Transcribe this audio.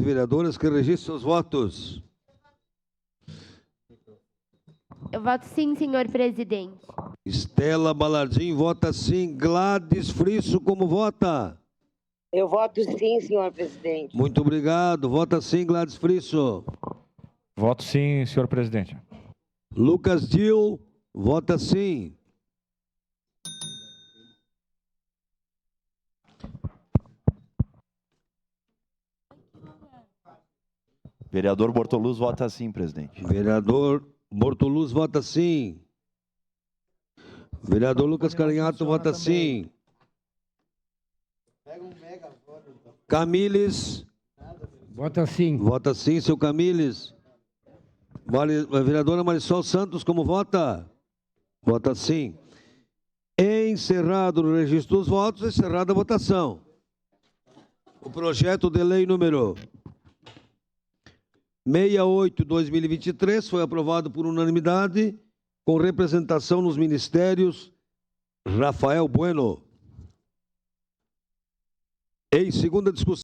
Vereadoras que registrem seus votos. Eu voto sim, senhor presidente. Estela Balardim vota sim. Gladys Frisso, como vota? Eu voto sim, senhor presidente. Muito obrigado. Vota sim, Gladys Frisso. Voto sim, senhor presidente. Lucas Dil, vota sim. Vereador Bortoluz vota sim, presidente. Vereador Bortoluz vota sim. Vereador Lucas Carinhato vota sim. Camiles. Vota sim. Vota sim, seu Camiles. Vereadora Marisol Santos, como vota? Vota sim. Encerrado o registro dos votos, encerrada a votação. O projeto de lei número 68/2023 foi aprovado por unanimidade, com representação nos ministérios Rafael Bueno. Em segunda discussão.